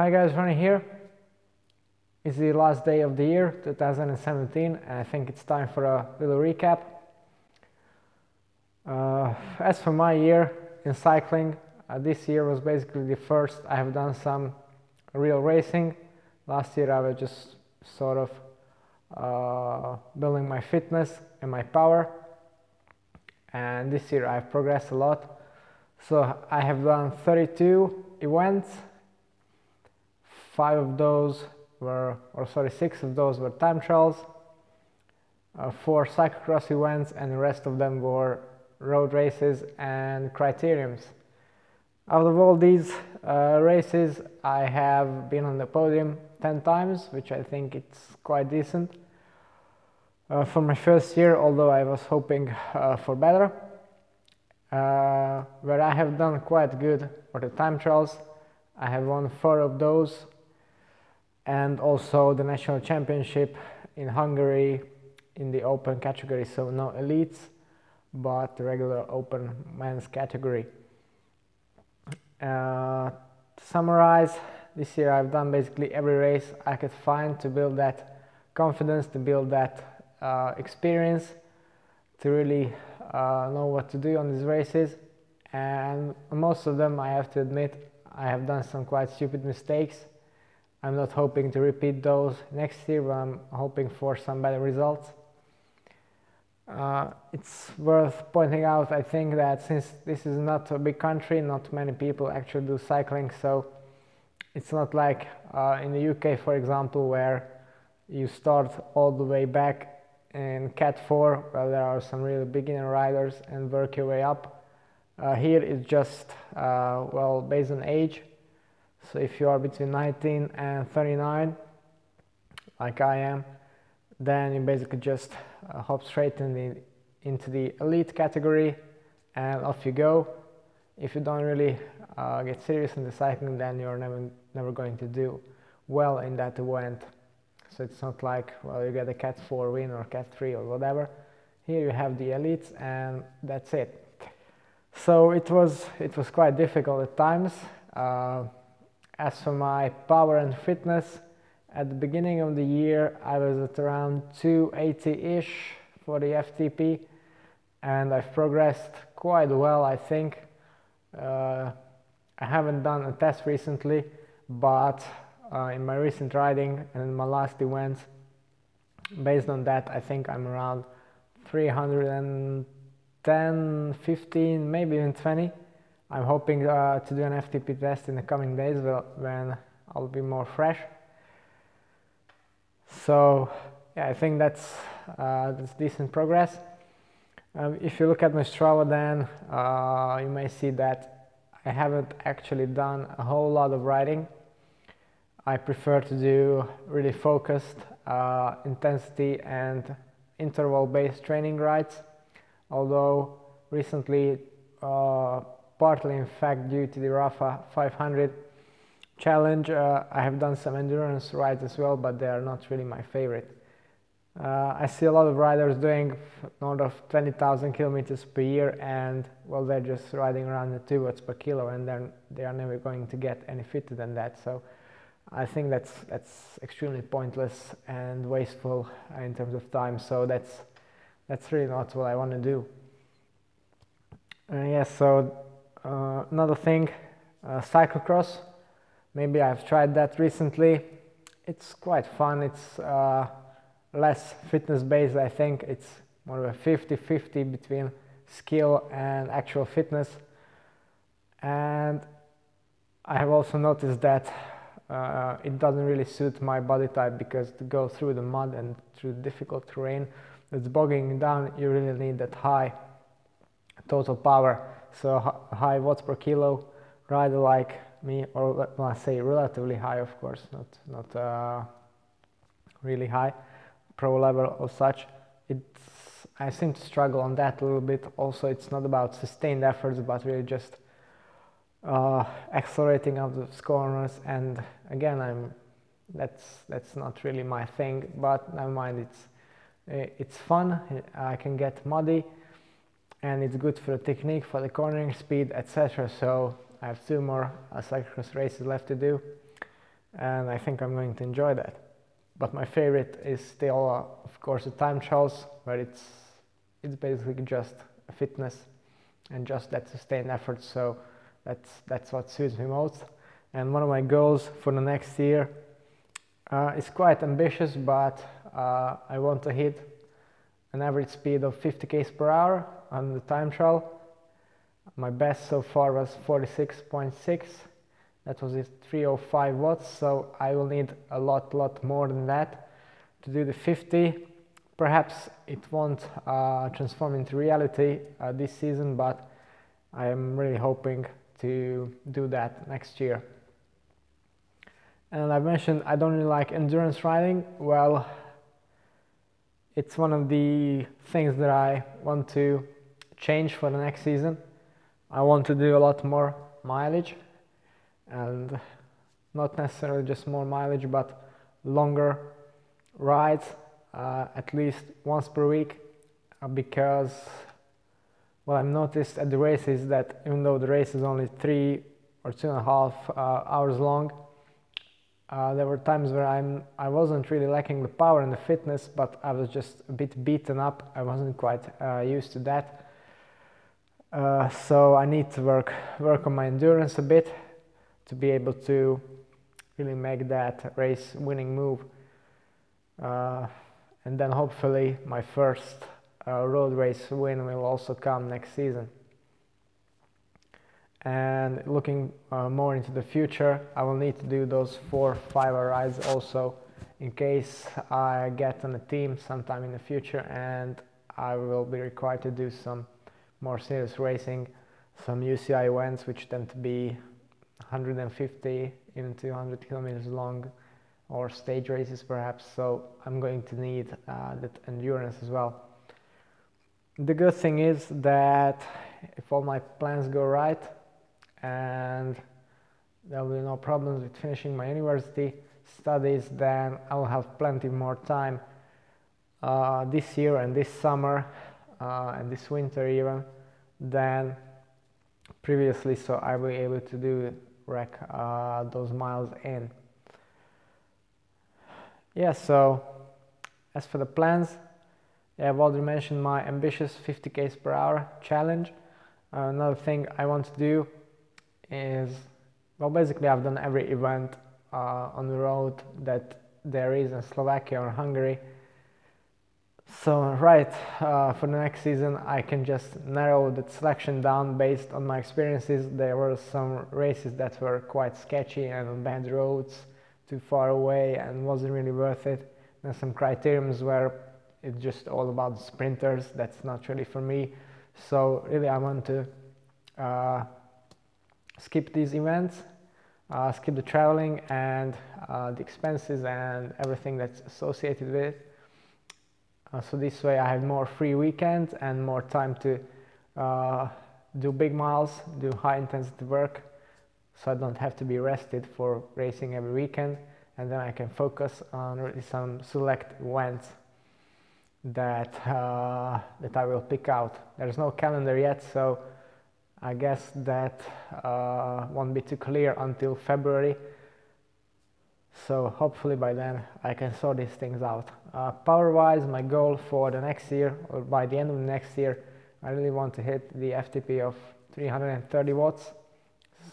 Hi guys, Ronnie here. It's the last day of the year 2017 and I think it's time for a little recap. As for my year in cycling, this year was basically the first I have done some real racing. Last year I was just sort of building my fitness and my power, and this year I've progressed a lot. So I have done 32 events. 6 of those were time trials, 4 cyclocross events, and the rest of them were road races and criteriums. Out of all these races, I have been on the podium 10 times, which I think it's quite decent for my first year, although I was hoping for better. Where I have done quite good for the time trials, I have won 4 of those, and also the national championship in Hungary in the open category, so no elites, but the regular open men's category. To summarize, this year I've done basically every race I could find to build that confidence, to build that experience, to really know what to do on these races. And most of them, I have to admit, I have done some quite stupid mistakes. I'm not hoping to repeat those next year, but I'm hoping for some better results. It's worth pointing out, I think, that since this is not a big country, not many people actually do cycling, so it's not like in the UK, for example, where you start all the way back in Cat 4, where there are some really beginner riders, and work your way up. Here it's just, well, based on age. So if you are between 19 and 39, like I am, then you basically just hop straight into the elite category and off you go. If you don't really get serious in the cycling, then you're never going to do well in that event. So it's not like, well, you get a Cat 4 win or Cat 3 or whatever. Here you have the elites and that's it. So it was quite difficult at times. As for my power and fitness, at the beginning of the year I was at around 280-ish for the FTP, and I've progressed quite well, I think. I haven't done a test recently, but in my recent riding and in my last events, based on that, I think I'm around 310, 15, maybe even 20. I'm hoping to do an FTP test in the coming days when I'll be more fresh. So yeah, I think that's decent progress. If you look at my Strava, then you may see that I haven't actually done a whole lot of riding. I prefer to do really focused intensity and interval-based training rides, although recently, partly in fact due to the Rapha 500 challenge, I have done some endurance rides as well, but they are not really my favorite. I see a lot of riders doing north of 20,000 kilometers per year, and well, they're just riding around the 2 watts per kilo, and then they are never going to get any fitter than that. So I think that's extremely pointless and wasteful in terms of time. So that's really not what I want to do. Yes, so another thing, cyclocross. Maybe I've tried that recently. It's quite fun. It's less fitness based, I think. It's more of a 50-50 between skill and actual fitness. And I have also noticed that it doesn't really suit my body type, because to go through the mud and through difficult terrain that's bogging down, you really need that high total power. So high watts per kilo rider like me, or well, I say relatively high, of course, not really high, pro level or such. I seem to struggle on that a little bit. Also, it's not about sustained efforts, but really just accelerating out the corners. And again, that's not really my thing. But never mind, it's fun. I can get muddy, and it's good for the technique, for the cornering speed, etc. So I have 2 more cyclocross races left to do. and I think I'm going to enjoy that. But my favorite is still, of course, the time trials, where it's basically just a fitness and just that sustained effort. So that's what suits me most. And one of my goals for the next year is quite ambitious, but I want to hit an average speed of 50 km per hour on the time trial. My best so far was 46.6. That was 305 watts, so I will need a lot more than that to do the 50. Perhaps it won't transform into reality this season, but I am really hoping to do that next year. And I mentioned I don't really like endurance riding. Well, it's one of the things that I want to change for the next season. I want to do a lot more mileage, and not necessarily just more mileage, but longer rides, at least once per week, because what I've noticed at the races that even though the race is only 3 or 2.5 hours long, there were times where I wasn't really lacking the power and the fitness, but I was just a bit beaten up. I wasn't quite used to that. So I need to work on my endurance a bit to be able to really make that race winning move. And then hopefully my first road race win will also come next season. And looking more into the future, I will need to do those 4 5-hour rides also, in case I get on a team sometime in the future and I will be required to do some more serious racing, some UCI events which tend to be 150 even 200 kilometers long, or stage races perhaps. So I'm going to need that endurance as well. The good thing is that if all my plans go right and there will be no problems with finishing my university studies, then I will have plenty more time this year and this summer and this winter even than previously, so I will be able to rack those miles in. Yeah, so as for the plans, I've already mentioned my ambitious 50 km per hour challenge. Another thing I want to do is, well, basically I've done every event on the road that there is in Slovakia or Hungary. So for the next season I can just narrow the selection down based on my experiences. There were some races that were quite sketchy and on bad roads, too far away, and wasn't really worth it. There's some criteriums where it's just all about sprinters. That's not really for me. So really I want to skip these events, skip the traveling and the expenses and everything that's associated with it. So this way I have more free weekends and more time to do big miles, do high intensity work, so I don't have to be rested for racing every weekend, and then I can focus on really some select events that I will pick out. There's no calendar yet, so I guess that won't be too clear until February. So hopefully by then I can sort these things out. Power wise, my goal for the next year, or by the end of the next year, I really want to hit the FTP of 330 watts.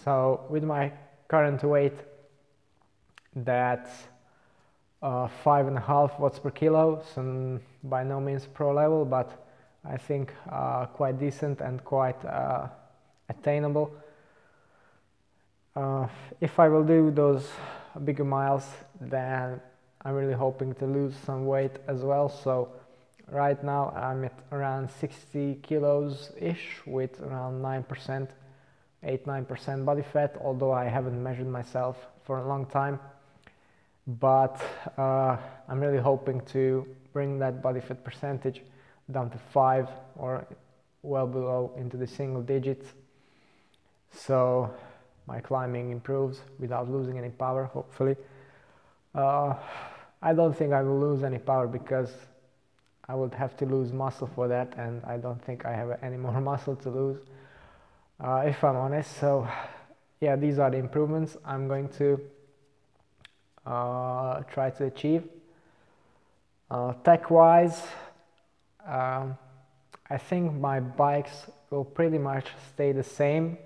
So with my current weight, that's 5.5 watts per kilo, so by no means pro level, but I think quite decent and quite attainable. If I will do those bigger miles, then I'm really hoping to lose some weight as well. So right now I'm at around 60 kilos ish with around 9%, 8-9% body fat, although I haven't measured myself for a long time. But I'm really hoping to bring that body fat percentage down to 5 or well below into the single digits, so my climbing improves without losing any power, hopefully. I don't think I will lose any power because I would have to lose muscle for that, and I don't think I have any more muscle to lose, if I'm honest. So yeah, these are the improvements I'm going to try to achieve. Tech-wise, I think my bikes will pretty much stay the same.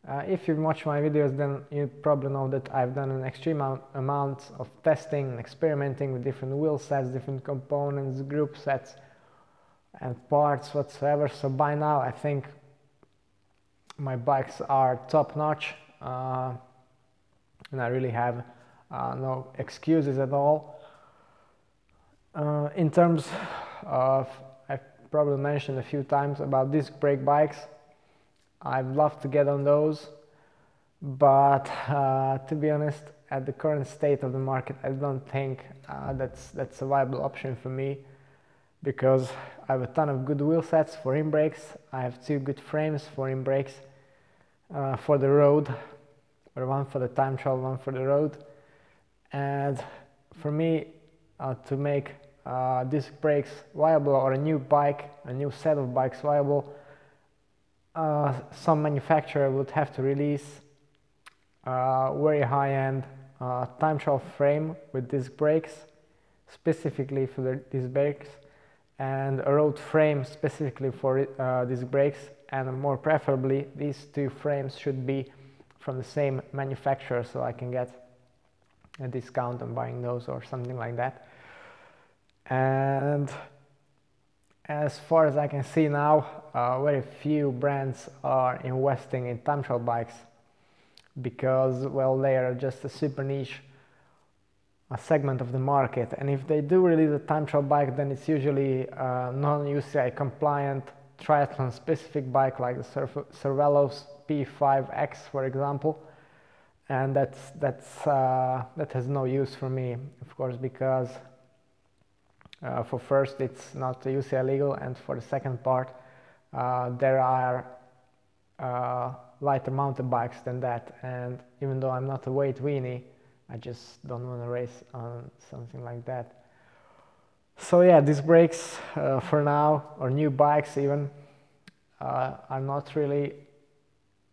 If you watch my videos, then you probably know that I've done an extreme amount of testing and experimenting with different wheel sets, different components, group sets and parts whatsoever. So by now I think my bikes are top notch, and I really have no excuses at all. In terms of, I've probably mentioned a few times about disc brake bikes. I'd love to get on those, but to be honest, at the current state of the market, I don't think that's a viable option for me, because I have a ton of good wheel sets for rim brakes. I have 2 good frames for rim brakes for the road, or one for the time trial, one for the road. And for me, to make disc brakes viable, or a new bike, a new set of bikes viable, some manufacturer would have to release very high-end time trial frame with disc brakes, specifically for the disc brakes, and a road frame specifically for disc brakes, and more preferably these 2 frames should be from the same manufacturer, so I can get a discount on buying those or something like that. And as far as I can see now, very few brands are investing in time trial bikes, because, well, they are just a super niche segment of the market. And if they do release a time trial bike, then it's usually a non-UCI compliant triathlon specific bike, like the Cervelos P5X, for example. And that has no use for me, of course, because for first, it's not UCI legal, and for the second part, there are lighter mountain bikes than that, and even though I'm not a weight weenie, I just don't want to race on something like that. So yeah, disc brakes for now, or new bikes even, are not really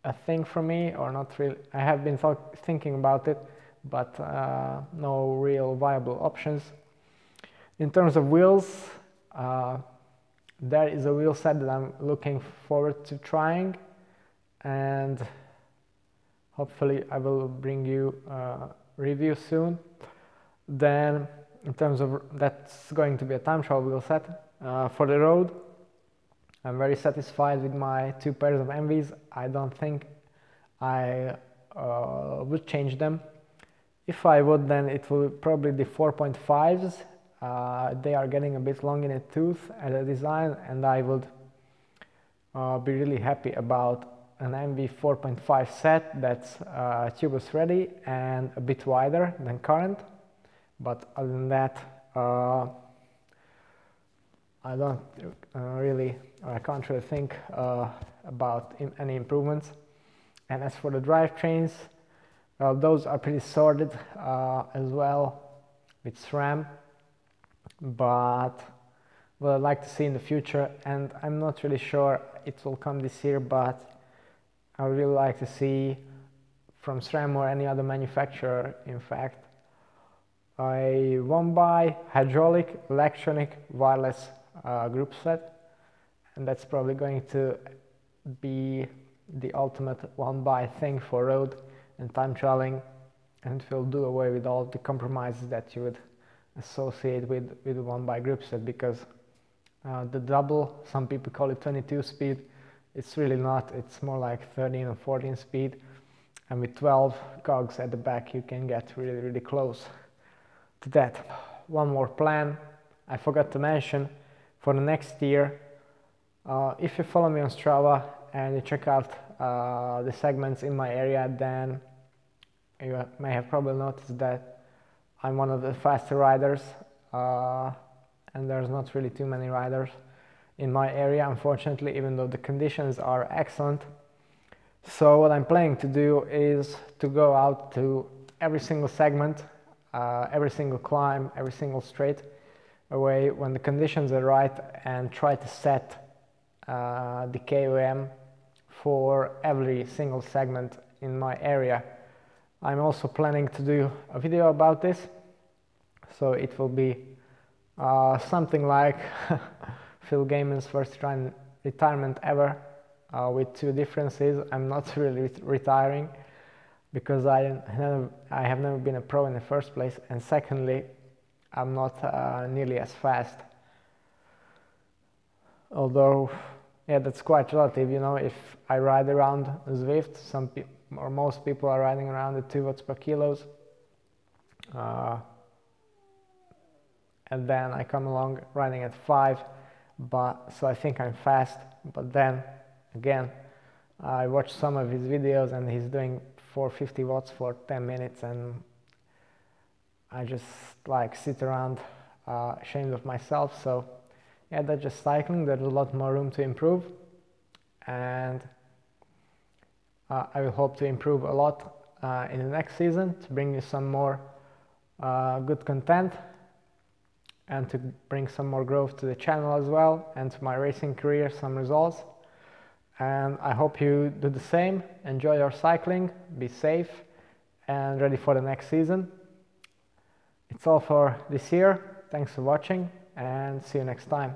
a thing for me, or not really. I have been thinking about it, but no real viable options. In terms of wheels, there is a wheel set that I'm looking forward to trying, and hopefully I will bring you a review soon. Then in terms of, that's going to be a time trial wheel set for the road. I'm very satisfied with my 2 pairs of MVs. I don't think I would change them. If I would, then it will probably be 4.5s. They are getting a bit long in a tooth as a design, and I would be really happy about an MV 4.5 set that's tubeless ready and a bit wider than current. But other than that, I don't I can't really think about any improvements. And as for the drivetrains, well, those are pretty sorted as well with SRAM, but what I'd like to see in the future, and I'm not really sure it will come this year, but I would really like to see from SRAM or any other manufacturer, in fact, a one-by hydraulic, electronic, wireless group set, and that's probably going to be the ultimate one-by thing for road and time trialing, and it will do away with all the compromises that you would associate with the one-by group set, because the double, some people call it 22 speed, it's really not, it's more like 13 or 14 speed, and with 12 cogs at the back you can get really close to that. One more plan I forgot to mention for the next year. If you follow me on Strava and you check out the segments in my area, then you may have probably noticed that I'm one of the faster riders, and there's not really too many riders in my area, unfortunately, even though the conditions are excellent. So what I'm planning to do is to go out to every single segment, every single climb, every single straight away when the conditions are right, and try to set the KOM for every single segment in my area. I'm also planning to do a video about this, so it will be something like Phil Gaiman's first retirement ever, with two differences. I'm not really retiring because I have never been a pro in the first place, and secondly, I'm not nearly as fast. Although, yeah, that's quite relative, you know. If I ride around Zwift, or most people are riding around at 2 watts per kilos, and then I come along riding at 5, so I think I'm fast. But then again, I watched some of his videos and he's doing 450 watts for 10 minutes, and I just like sit around ashamed of myself. So yeah, that's just cycling. There's a lot more room to improve, and I will hope to improve a lot in the next season to bring you some more good content, and to bring some more growth to the channel as well, and to my racing career, some results. And I hope you do the same. Enjoy your cycling, be safe, and ready for the next season. It's all for this year. Thanks for watching, and see you next time.